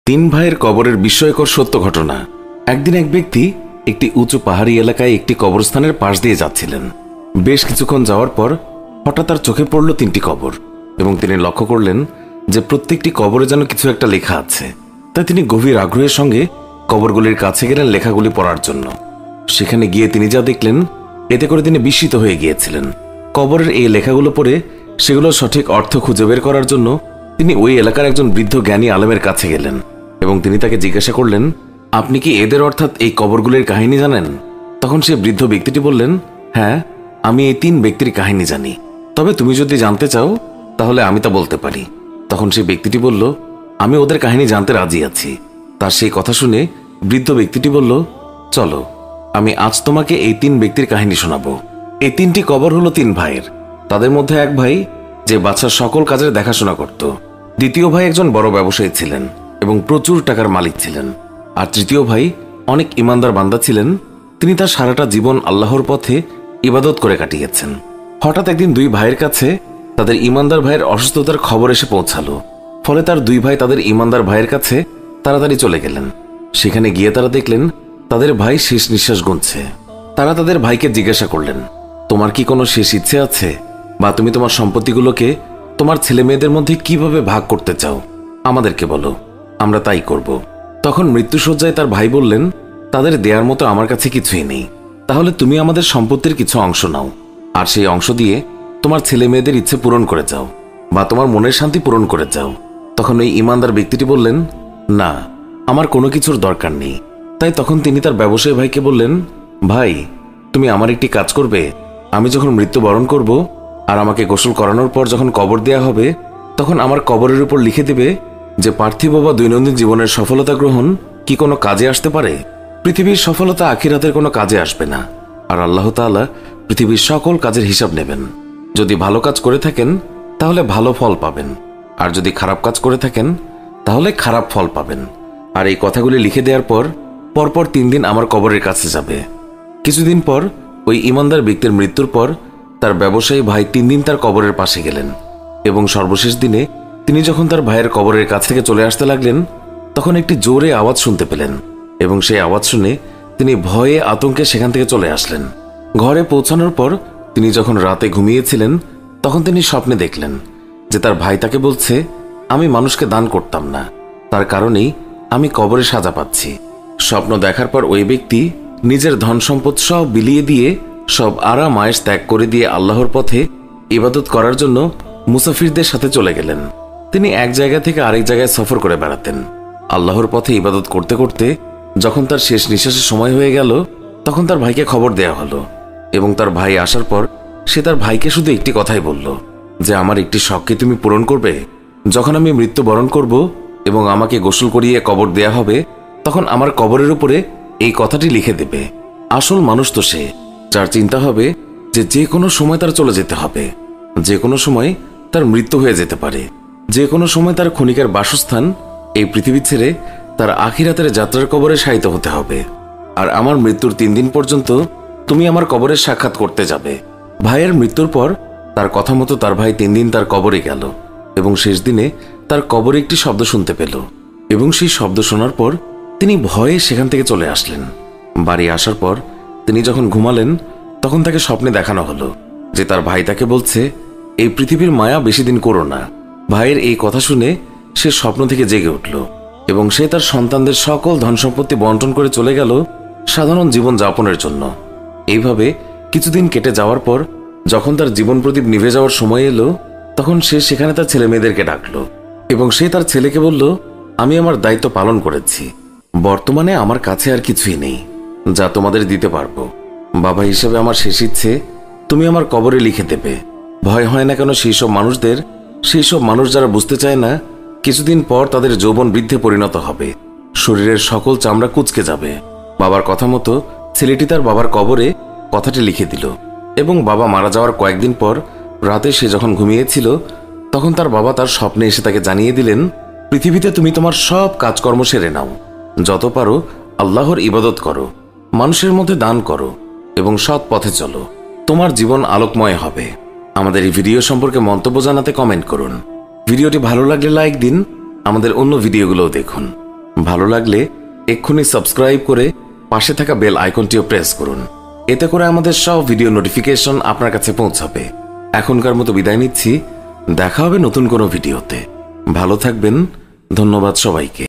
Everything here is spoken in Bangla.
তিন ভাইয়ের কবরের বিস্ময়কর সত্য ঘটনা। একদিন এক ব্যক্তি একটি উঁচু পাহাড়ি এলাকায় একটি কবরস্থানের পাশ দিয়ে যাচ্ছিলেন। বেশ কিছুক্ষণ যাওয়ার পর হঠাৎ তার চোখে পড়ল তিনটি কবর এবং তিনি লক্ষ্য করলেন যে প্রত্যেকটি কবরে যেন কিছু একটা লেখা আছে। তাই তিনি গভীর আগ্রহের সঙ্গে কবরগুলির কাছে গেলেন লেখাগুলি পড়ার জন্য। সেখানে গিয়ে তিনি যা দেখলেন এতে করে তিনি বিস্মিত হয়ে গিয়েছিলেন। কবরের এই লেখাগুলো পড়ে সেগুলোর সঠিক অর্থ খুঁজে বের করার জন্য তিনি ওই এলাকার একজন বৃদ্ধ জ্ঞানী আলেমের কাছে গেলেন এবং তিনি তাকে জিজ্ঞাসা করলেন, আপনি কি এদের অর্থাৎ এই কবরগুলির কাহিনী জানেন? তখন সে বৃদ্ধ ব্যক্তিটি বললেন, হ্যাঁ, আমি এই তিন ব্যক্তির কাহিনী জানি, তবে তুমি যদি জানতে চাও তাহলে আমি তা বলতে পারি। তখন সেই ব্যক্তিটি বলল, আমি ওদের কাহিনী জানতে রাজি আছি। তার সেই কথা শুনে বৃদ্ধ ব্যক্তিটি বলল, চলো আমি আজ তোমাকে এই তিন ব্যক্তির কাহিনী শোনাবো। এই তিনটি কবর হলো তিন ভাইয়ের। তাদের মধ্যে এক ভাই যে বাদশার সকল কাজের দেখাশোনা করত, দ্বিতীয় ভাই একজন বড় ব্যবসায়ী ছিলেন এবং প্রচুর টাকার মালিক ছিলেন, আর তৃতীয় ভাই অনেক ইমানদার বান্দা ছিলেন। তিনি তার সারাটা জীবন আল্লাহর পথে ইবাদত করে কাটিয়েছেন। হঠাৎ একদিন দুই ভাইয়ের কাছে তাদের ইমানদার ভাইয়ের অসুস্থতার খবর এসে পৌঁছালো। ফলে তার দুই ভাই তাদের ইমানদার ভাইয়ের কাছে তাড়াতাড়ি চলে গেলেন। সেখানে গিয়ে তারা দেখলেন তাদের ভাই শেষ নিঃশ্বাস গুনছে। তারা তাদের ভাইকে জিজ্ঞাসা করলেন, তোমার কি কোনো শেষ ইচ্ছে আছে, বা তুমি তোমার সম্পত্তিগুলোকে তোমার ছেলে মেয়েদের মধ্যে কিভাবে ভাগ করতে চাও? আমাদেরকে বলো, আমরা তাই করব। তখন মৃত্যুশয্যায় তার ভাই বললেন, তাদের দেওয়ার মতো আমার কাছে কিছুই নেই, তাহলে তুমি আমাদের সম্পত্তির কিছু অংশ নাও, আর সেই অংশ দিয়ে তোমার ছেলে মেয়েদের ইচ্ছে পূরণ করে যাও, বা তোমার মনের শান্তি পূরণ করে যাও। তখন ওই ইমানদার ব্যক্তিটি বললেন, না, আমার কোনো কিছুর দরকার নেই। তাই তখন তিনি তার ব্যবসায়ী ভাইকে বললেন, ভাই, তুমি আমার একটি কাজ করবে। আমি যখন মৃত্যুবরণ করব আর আমাকে গোসল করানোর পর যখন কবর দেয়া হবে, তখন আমার কবরের উপর লিখে দেবে যে পার্থিব বা দৈনন্দিন জীবনের সফলতা গ্রহণ কি কোনো কাজে আসতে পারে? পৃথিবীর সফলতা আখিরাতের কোনো কাজে আসবে না, আর আল্লাহ তাআলা পৃথিবীর সকল কাজের হিসাব নেবেন। যদি ভালো কাজ করে থাকেন তাহলে ভালো ফল পাবেন, আর যদি খারাপ কাজ করে থাকেন তাহলে খারাপ ফল পাবেন। আর এই কথাগুলি লিখে দেওয়ার পর পরপর 3 দিন আমার কবরের কাছে যাবে। কিছুদিন পর ওই ইমানদার ব্যক্তির মৃত্যুর পর তার ব্যবসায়ী ভাই 3 দিন তার কবরের পাশে গেলেন, এবং সর্বশেষ দিনে তিনি যখন তার ভাইয়ের কবরের কাছ থেকে চলে আসতে লাগলেন, তখন একটি জোরে আওয়াজ শুনতে পেলেন, এবং সেই আওয়াজ শুনে তিনি ভয়ে আতঙ্কে সেখান থেকে চলে আসলেন। ঘরে পৌঁছানোর পর তিনি যখন রাতে ঘুমিয়েছিলেন, তখন তিনি স্বপ্নে দেখলেন যে তার ভাই তাকে বলছে, আমি মানুষকে দান করতাম না, তার কারণেই আমি কবরে সাজা পাচ্ছি। স্বপ্ন দেখার পর ওই ব্যক্তি নিজের ধন সম্পদ সব বিলিয়ে দিয়ে, সব আরাম আয়েশ ত্যাগ করে দিয়ে আল্লাহর পথে ইবাদত করার জন্য মুসাফিরদের সাথে চলে গেলেন। তিনি এক জায়গা থেকে আরেক জায়গায় সফর করে বেড়াতেন। আল্লাহর পথে ইবাদত করতে করতে যখন তার শেষ নিঃশ্বাসের সময় হয়ে গেল, তখন তার ভাইকে খবর দেয়া হলো, এবং তার ভাই আসার পর সে তার ভাইকে শুধু একটি কথাই বলল, যে আমার একটি শখকে তুমি পূরণ করবে? যখন আমি মৃত্যুবরণ করব এবং আমাকে গোসল করিয়ে কবর দেয়া হবে, তখন আমার কবরের উপরে এই কথাটি লিখে দেবে। আসল মানুষ তো সে, যার চিন্তা হবে যে যে কোনো সময় তার চলে যেতে হবে, যে কোনো সময় তার মৃত্যু হয়ে যেতে পারে, যে কোনো সময় তার ক্ষণিকের বাসস্থান এই পৃথিবী ছেড়ে তার আখিরাতের যাত্রার কবরে শায়িত হতে হবে। আর আমার মৃত্যুর 3 দিন পর্যন্ত তুমি আমার কবরের সাক্ষাৎ করতে যাবে। ভাইয়ের মৃত্যুর পর তার কথা মতো তার ভাই 3 দিন তার কবরে গেল, এবং শেষ দিনে তার কবরে একটি শব্দ শুনতে পেল, এবং সেই শব্দ শোনার পর তিনি ভয়ে সেখান থেকে চলে আসলেন। বাড়ি আসার পর তিনি যখন ঘুমালেন, তখন তাকে স্বপ্নে দেখানো হলো যে তার ভাই তাকে বলছে, এই পৃথিবীর মায়া বেশি দিন করো না। ভাইয়ের এই কথা শুনে সে স্বপ্ন থেকে জেগে উঠল, এবং সে তার সন্তানদের সকল ধন সম্পত্তি বন্টন করে চলে গেল সাধারণ জীবন যাপনের জন্য। এইভাবে কিছুদিন কেটে যাওয়ার পর যখন তার জীবন প্রদীপ নিভে যাওয়ার সময় এলো, তখন সে সেখানে তার ছেলে মেয়েদেরকে ডাকলো, এবং সে তার ছেলেকে বলল, আমি আমার দায়িত্ব পালন করেছি, বর্তমানে আমার কাছে আর কিছুই নেই যা তোমাদের দিতে পারবো। বাবা হিসেবে আমার শেষ ইচ্ছে তুমি আমার কবরে লিখে দেবে। ভয় হয় না কেন সেই সব মানুষদের, সেই সব মানুষ যারা বুঝতে চায় না কিছুদিন পর তাদের যৌবন বৃদ্ধে পরিণত হবে, শরীরের সকল চামড়া কুঁচকে যাবে। বাবার কথা মতো ছেলেটি তার বাবার কবরে কথাটি লিখে দিল, এবং বাবা মারা যাওয়ার কয়েকদিন পর রাতে সে যখন ঘুমিয়েছিল, তখন তার বাবা তার স্বপ্নে এসে তাকে জানিয়ে দিলেন, পৃথিবীতে তুমি তোমার সব কাজকর্ম সেরে নাও, যত পারো আল্লাহর ইবাদত করো, মানুষের মধ্যে দান করো, এবং সৎ পথে চলো, তোমার জীবন আলোকময় হবে। আমাদের এই ভিডিও সম্পর্কে মন্তব্য জানাতে কমেন্ট করুন। ভিডিওটি ভালো লাগলে লাইক দিন, আমাদের অন্য ভিডিওগুলোও দেখুন। ভালো লাগলে এক্ষুনি সাবস্ক্রাইব করে পাশে থাকা বেল আইকনটিও প্রেস করুন। এতে করে আমাদের সব ভিডিও নোটিফিকেশন আপনার কাছে পৌঁছাবে। এখনকার মতো বিদায় নিচ্ছি, দেখা হবে নতুন কোনো ভিডিওতে। ভালো থাকবেন। ধন্যবাদ সবাইকে।